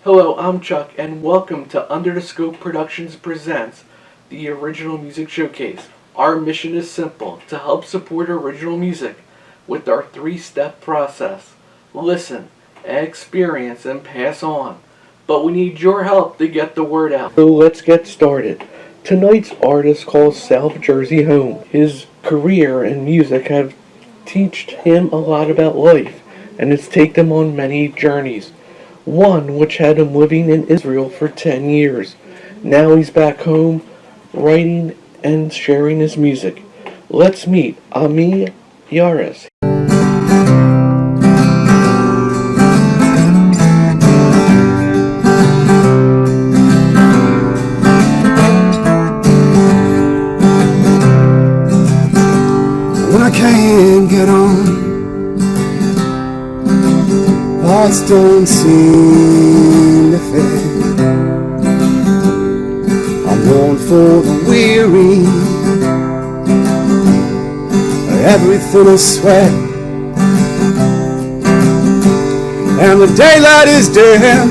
Hello, I'm Chuck, and welcome to Under the Scope Productions presents the Original Music Showcase. Our mission is simple, to help support original music with our three-step process. Listen, experience, and pass on. But we need your help to get the word out. So let's get started. Tonight's artist calls South Jersey home. His career in music have taught him a lot about life, and it's taken him on many journeys. One which had him living in Israel for 10 years. Now he's back home, writing and sharing his music. Let's meet Ami Yares. When I can't get on, thoughts don't seem to fit. I'm known for the weary, everything is sweat, and the daylight is dim,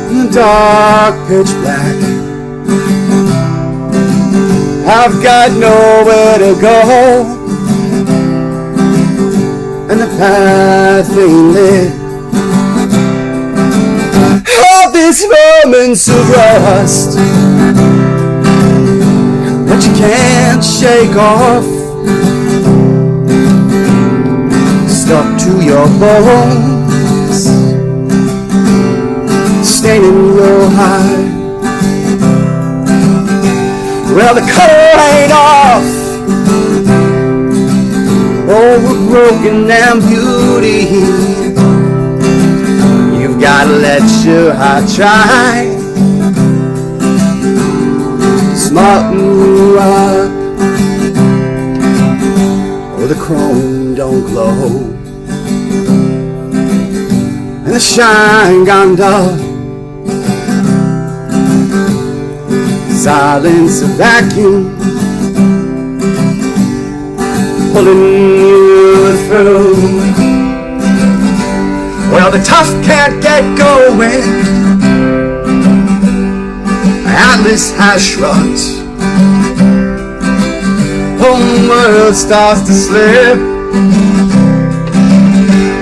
the dark pitch black. I've got nowhere to go, and the path ain't lit. All these moments of rust that you can't shake off, stuck to your bones, staining your heart. Well, the color ain't off, oh, we're broken and beauty. You've gotta let your heart shine, smarten you up, or the chrome don't glow, and the shine gone dull. Silence, a vacuum, pulling you through. Well, the tough can't get going, Atlas has shrugged. Whole world starts to slip,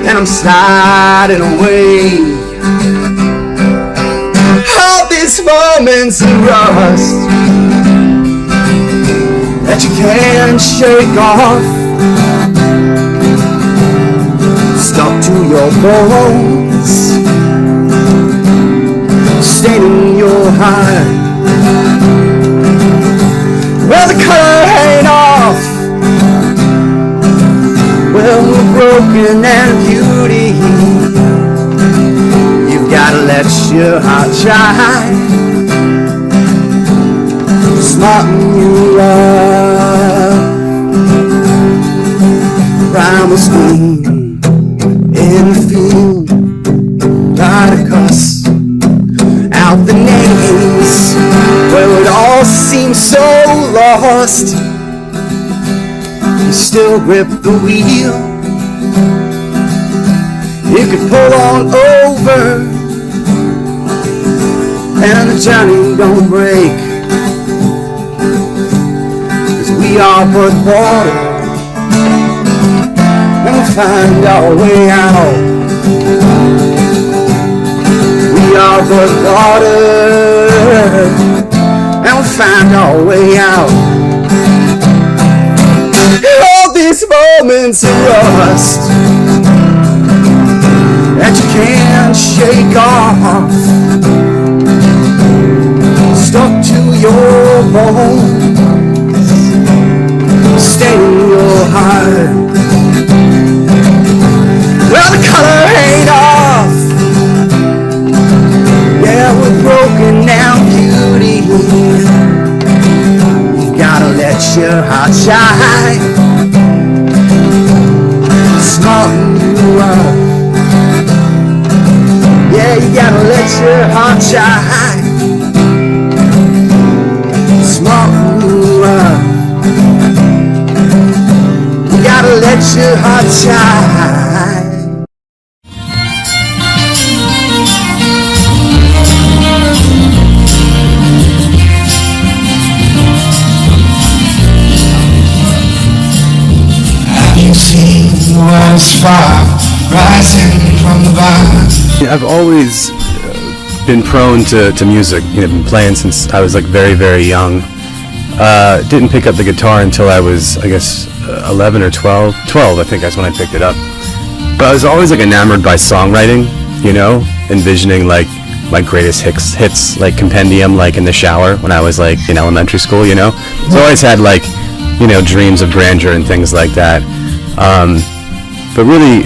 and I'm sliding away. All these moments of rust that you can't shake off, stuck to your bones, staining your heart. Well, the color ain't off, well, we're broken and beauty. You've gotta let your heart shine, smarten you up. Promise me in the field, try to cuss out the names where it all seems so lost. You still grip the wheel, you could pull on over, and the journey don't break, 'cause we are but water, and we'll find our way out. We are but water, and we'll find our way out. All these moments of rust that you can't shake off, stuck to your bones, staining your heart. Well, the color ain't off, yeah, we're broken now, beauty. You gotta let your heart shine, smarten you up. Yeah, you gotta let your heart shine, smarten you up. You gotta let your heart shine. was fire rising from the vine. I've always been prone to music. Been playing since I was like very, very young. Didn't pick up the guitar until I was, I guess, 11 or 12. 12, I think that's when I picked it up. But I was always like enamored by songwriting, envisioning like my greatest hits like compendium, like in the shower when I was like in elementary school, So I always had like, dreams of grandeur and things like that. But really,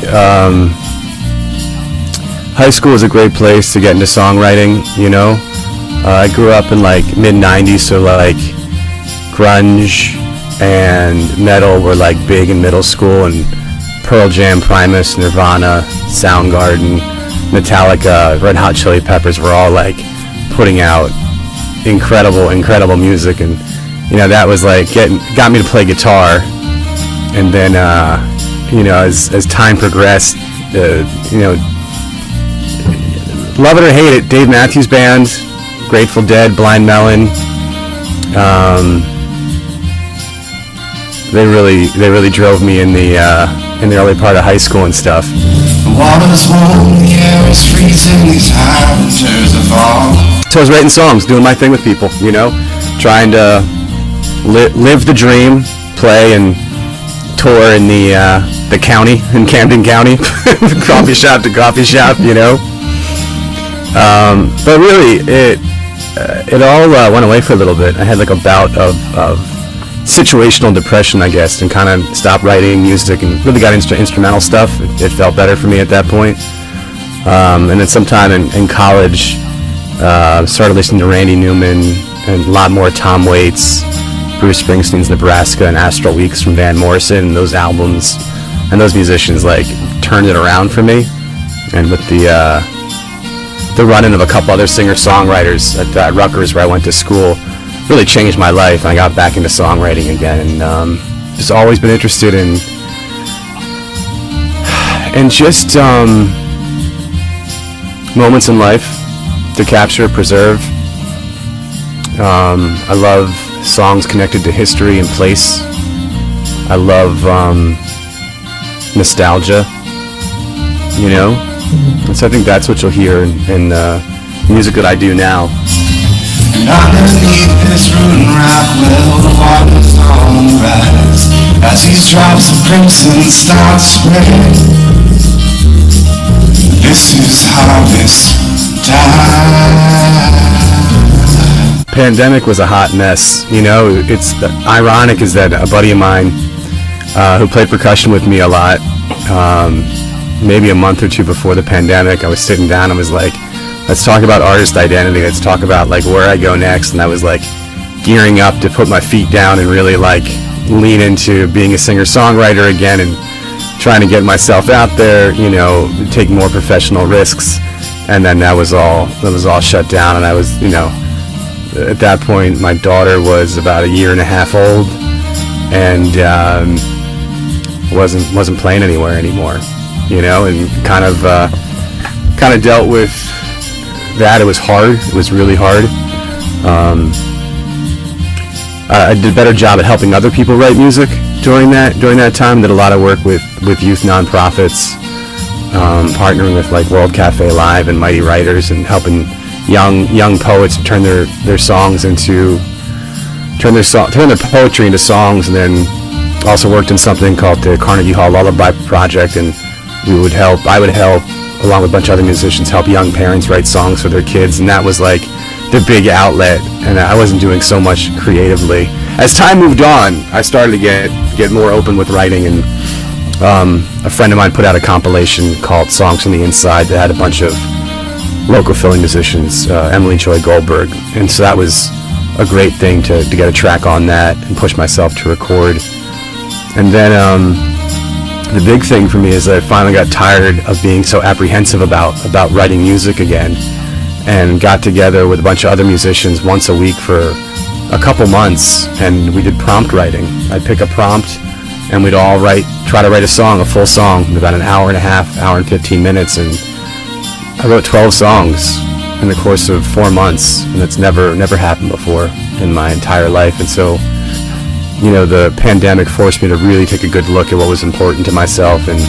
high school is a great place to get into songwriting, I grew up in like mid-90s, so like grunge and metal were like big in middle school, and Pearl Jam, Primus, Nirvana, Soundgarden, Metallica, Red Hot Chili Peppers were all like putting out incredible music, and that was like got me to play guitar. And then as time progressed, love it or hate it, Dave Matthews Band, Grateful Dead, Blind Melon, they really drove me in the early part of high school and stuff. The water's warm, the air is freezing, these high winters of fall. So I was writing songs, doing my thing with people, trying to live the dream, play and tour in the county, in Camden County, coffee shop to coffee shop, But really, it all went away for a little bit. I had like a bout of situational depression, I guess, and kind of stopped writing music and really got into instrumental stuff. It felt better for me at that point. And then sometime in college, started listening to Randy Newman and a lot more Tom Waits, Bruce Springsteen's Nebraska, and Astral Weeks from Van Morrison. And those albums and those musicians like turned it around for me. And with the run-in of a couple other singer-songwriters at Rutgers, where I went to school, really changed my life. I got back into songwriting again, and just always been interested in just moments in life to capture, preserve. I love songs connected to history and place. I love nostalgia, and so I think that's what you'll hear in the music that I do now. And underneath this root and rock, well, the water's on the rise as these drops of crimson start to spread. This is harvest time. Pandemic was a hot mess. It's ironic is that a buddy of mine who played percussion with me a lot, maybe a month or two before the pandemic, I was sitting down and was like, let's talk about artist identity. Let's talk about like where I go next. And I was like gearing up to put my feet down and really like lean into being a singer-songwriter again and trying to get myself out there, take more professional risks. And then that was all shut down. And I was, at that point, my daughter was about a year and a half old, and wasn't playing anywhere anymore, and kind of dealt with that. It was hard. It was really hard. I did a better job at helping other people write music during that time. Did a lot of work with youth nonprofits, partnering with like World Cafe Live and Mighty Writers, and helping young poets turn their songs into turn their poetry into songs. And then also worked in something called the Carnegie Hall Lullaby Project, and I would help along with a bunch of other musicians help young parents write songs for their kids, and that was like the big outlet. And I wasn't doing so much creatively. As time moved on, I started to get more open with writing, and a friend of mine put out a compilation called Songs from the Inside that had a bunch of local Philly musicians, Emily Joy Goldberg, and so that was a great thing to get a track on that and push myself to record. And then the big thing for me is that I finally got tired of being so apprehensive about writing music again, and got together with a bunch of other musicians once a week for a couple months, and we did prompt writing. I'd pick a prompt, and we'd all try to write a full song, in about an hour and a half, hour and 15 minutes, and I wrote 12 songs in the course of 4 months, and that's never happened before in my entire life. And so, the pandemic forced me to really take a good look at what was important to myself, and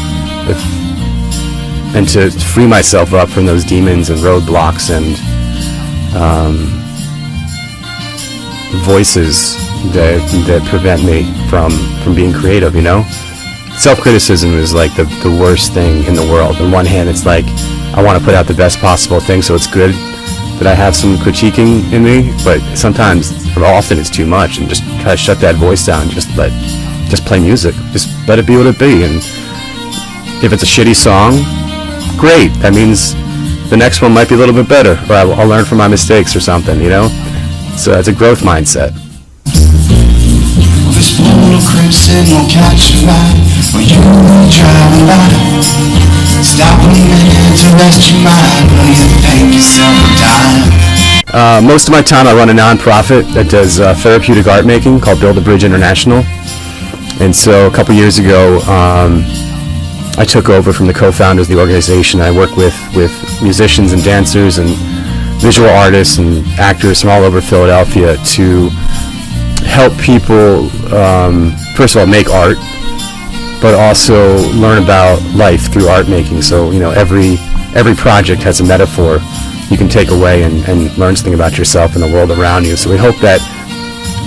and to free myself up from those demons and roadblocks and voices that prevent me from being creative, you know? Self-criticism is like the worst thing in the world. On one hand, it's like I want to put out the best possible thing, so it's good that I have some critiquing in me, but sometimes, or often, it's too much, and just try to shut that voice down. Just play music. Just let it be what it be. And if it's a shitty song, great. That means the next one might be a little bit better, or I'll learn from my mistakes or something, you know? So it's a growth mindset. This pool of crimson will catch your eye when you driving by. Stop a minute to rest your mind while you thank yourself a dime. Most of my time I run a non-profit that does therapeutic art making called Build a Bridge International. And so a couple years ago, I took over from the co-founders of the organization. I work with musicians and dancers and visual artists and actors from all over Philadelphia to help people, first of all, make art, but also learn about life through art making. So, you know, every project has a metaphor you can take away and learn something about yourself and the world around you. So we hope that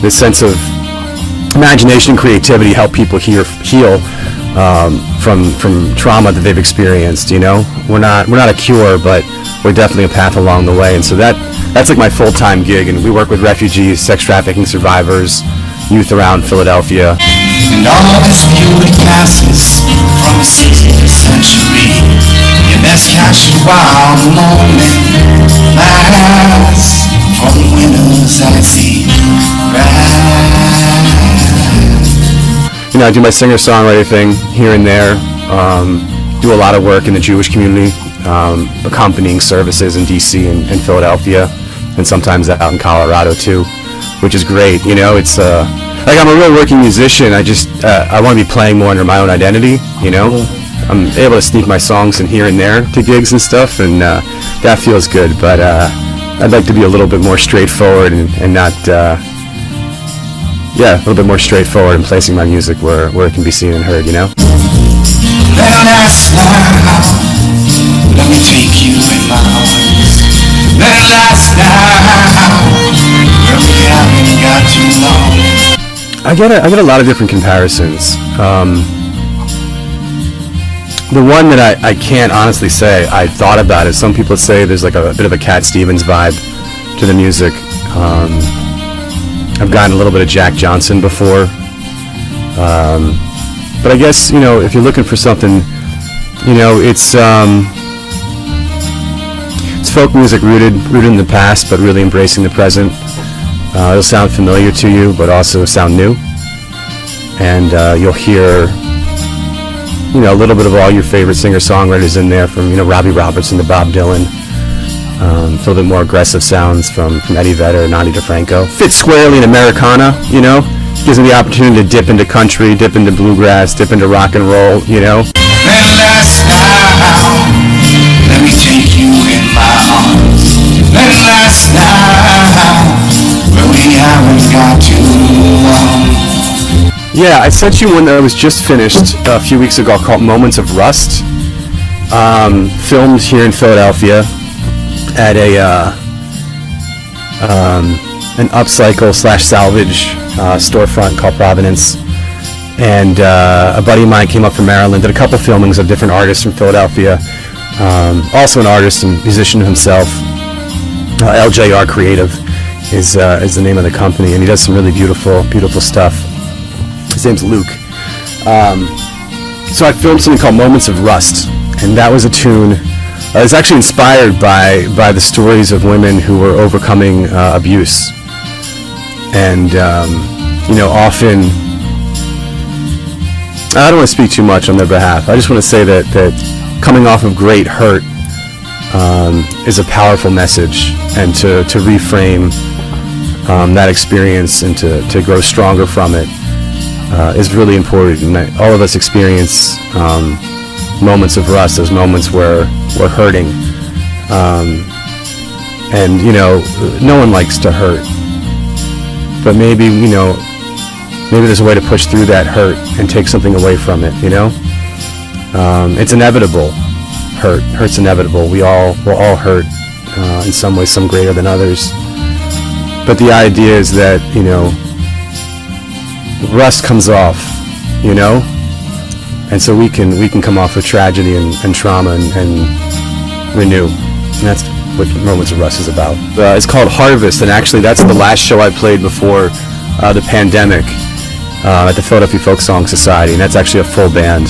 this sense of imagination and creativity help people heal from trauma that they've experienced. You know, we're not a cure, but we're definitely a path along the way. And so that's like my full-time gig, and we work with refugees, sex trafficking survivors, youth around Philadelphia. And all this beauty passes from the 16th century. You best catch it while the moment lasts. For the winners I see rise. You know, I do my singer-songwriter thing here and there. Do a lot of work in the Jewish community, accompanying services in DC and Philadelphia, and sometimes out in Colorado too, which is great. You know, it's like I'm a real working musician. I want to be playing more under my own identity. You know, I'm able to sneak my songs in here and there to gigs and stuff, and that feels good. But I'd like to be a little bit more straightforward and not, a little bit more straightforward in placing my music where it can be seen and heard. You know. Let us now, let me take you in my arms. Let it last now, where we haven't got too long. I get a lot of different comparisons. The one that I can't honestly say I thought about is some people say there's like a bit of a Cat Stevens vibe to the music. I've gotten a little bit of Jack Johnson before. But I guess, you know, if you're looking for something, you know, it's folk music rooted in the past, but really embracing the present. It'll sound familiar to you, but also sound new. And you'll hear, you know, a little bit of all your favorite singer-songwriters in there, from, you know, Robbie Robertson to Bob Dylan. A little bit more aggressive sounds from Eddie Vedder and Ani DeFranco. Fits squarely in Americana, you know. Gives me the opportunity to dip into country, dip into bluegrass, dip into rock and roll, you know. Let it last now, let me take you in my arms. Let it last now, where we haven't got too long. Yeah, I sent you one that was just finished a few weeks ago called Moments of Rust. Filmed here in Philadelphia at an upcycle/salvage storefront called Providence. And a buddy of mine came up from Maryland, did a couple filmings of different artists from Philadelphia. Also an artist and musician himself. LJR Creative is the name of the company, and he does some really beautiful stuff. His name's Luke. So I filmed something called Moments of Rust, and that was a tune. It was actually inspired by the stories of women who were overcoming abuse. And, you know, often, I don't want to speak too much on their behalf. I just want to say that coming off of great hurt is a powerful message, and to reframe that experience and to grow stronger from it is really important. And all of us experience moments of rust, those moments where we're hurting. And, you know, no one likes to hurt. But maybe, you know, maybe there's a way to push through that hurt and take something away from it, you know? It's inevitable. Hurt's inevitable. We'll all hurt in some way, some greater than others. But the idea is that, rust comes off, and so we can come off with tragedy and trauma and renew. And that's what Moments of Rust is about. It's called Harvest, and actually that's the last show I played before the pandemic at the Philadelphia Folk Song Society, and that's actually a full band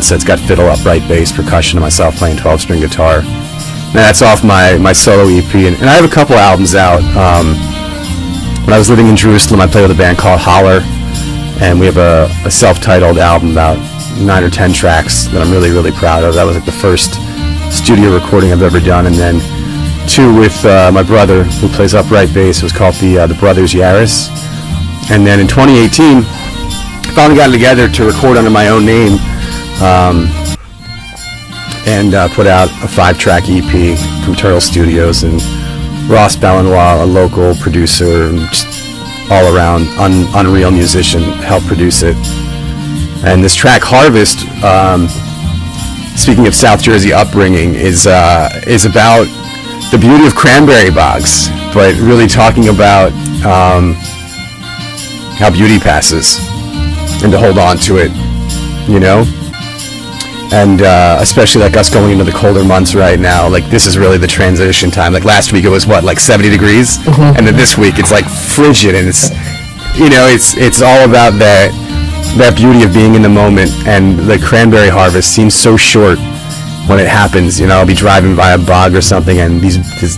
set. It's got fiddle, upright bass, percussion, and myself playing 12-string guitar. And that's off my solo EP, and I have a couple albums out. When I was living in Jerusalem, I played with a band called Holler, and we have a self-titled album, about 9 or 10 tracks that I'm really, really proud of. That was like the first studio recording I've ever done, and then 2 with my brother who plays upright bass. It was called the Brothers Yares. And then in 2018, I finally got together to record under my own name, and put out a 5-track EP from Turtle Studios, and Ross Belenois, a local producer, and just all around unreal musician, helped produce it. And this track Harvest, speaking of South Jersey upbringing, is about the beauty of cranberry bogs, but really talking about how beauty passes and to hold on to it, and especially like us going into the colder months right now, like this is really the transition time. Like last week it was like 70 degrees, and then this week it's like frigid, and it's it's all about that beauty of being in the moment. And the cranberry harvest seems so short when it happens. I'll be driving by a bog or something, and this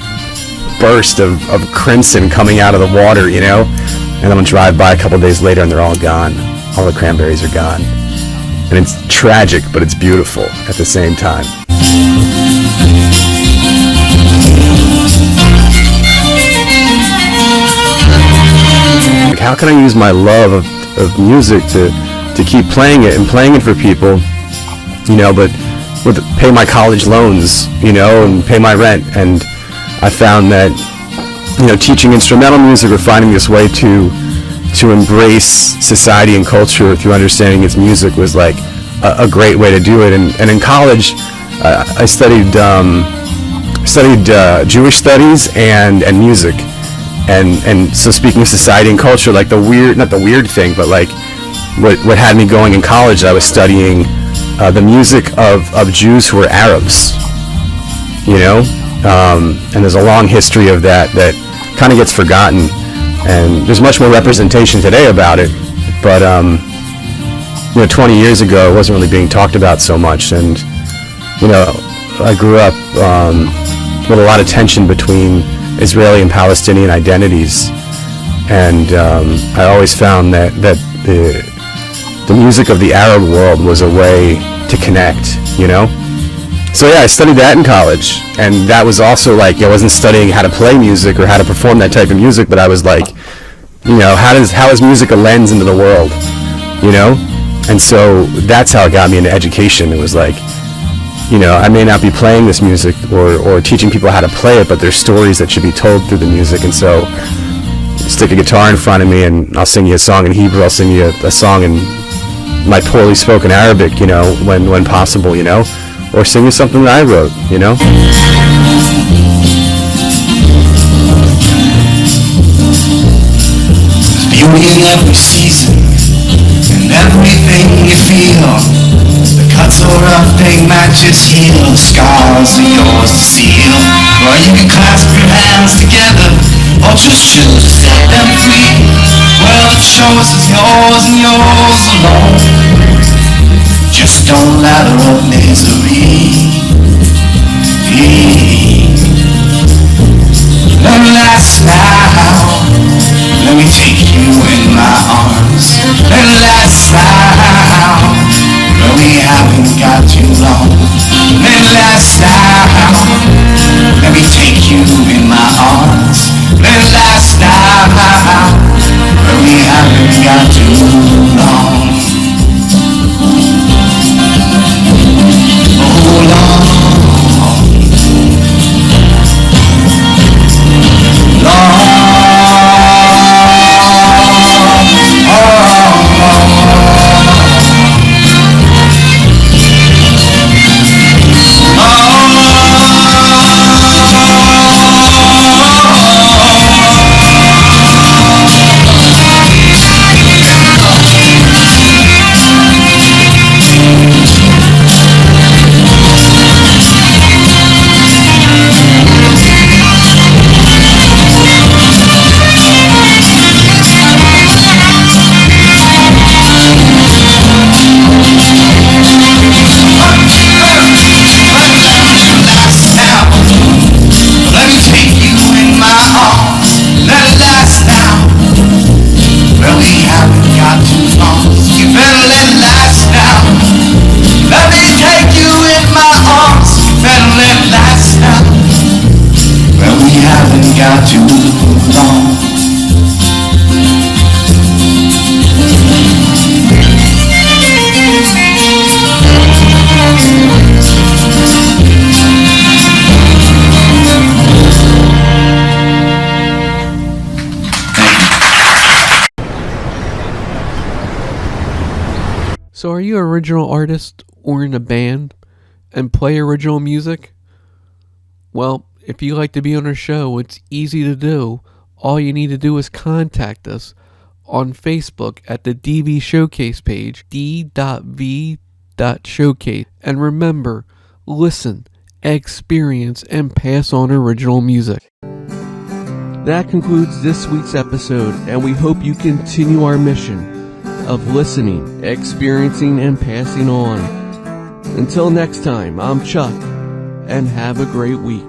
burst of crimson coming out of the water, and I'm gonna drive by a couple days later and they're all gone. All the cranberries are gone. And it's tragic, but it's beautiful at the same time. Like, how can I use my love of music to keep playing it for people, but pay my college loans, and pay my rent. And I found that, teaching instrumental music, or finding this way to embrace society and culture through understanding its music, was like a great way to do it. And in college, I studied Jewish studies and music. And so, speaking of society and culture, like not the weird thing, but like what had me going in college, I was studying the music of Jews who were Arabs, and there's a long history of that kind of gets forgotten. And there's much more representation today about it, but 20 years ago it wasn't really being talked about so much. And I grew up with a lot of tension between Israeli and Palestinian identities, and I always found that the music of the Arab world was a way to connect. So yeah, I studied that in college, and that was also like, I wasn't studying how to play music or how to perform that type of music, but I was like, how is music a lens into the world, And so that's how it got me into education. It was like, I may not be playing this music or teaching people how to play it, but there's stories that should be told through the music. And so stick a guitar in front of me and I'll sing you a song in Hebrew, I'll sing you a song in my poorly spoken Arabic, when possible, or sing you something that I wrote, There's beauty in every season, and everything you feel. The cuts or rough, they match its heel. Scars are yours to seal. Or you can clasp your hands together, or just choose to set them free. Well, the choice is yours and yours alone. Just don't lather up misery. Let me last now. Let me take you in my arms. Let me last now. But we haven't got too long. Let me last now. Let me take you in my arms. Let me last now. But we haven't got too long. Hold on. So are you an original artist or in a band and play original music? Well, if you'd like to be on our show, it's easy to do. All you need to do is contact us on Facebook at the DV Showcase page, d.v.showcase. And remember, listen, experience, and pass on original music. That concludes this week's episode, and we hope you continue our mission of listening, experiencing, and passing on. Until next time, I'm Chuck, and have a great week.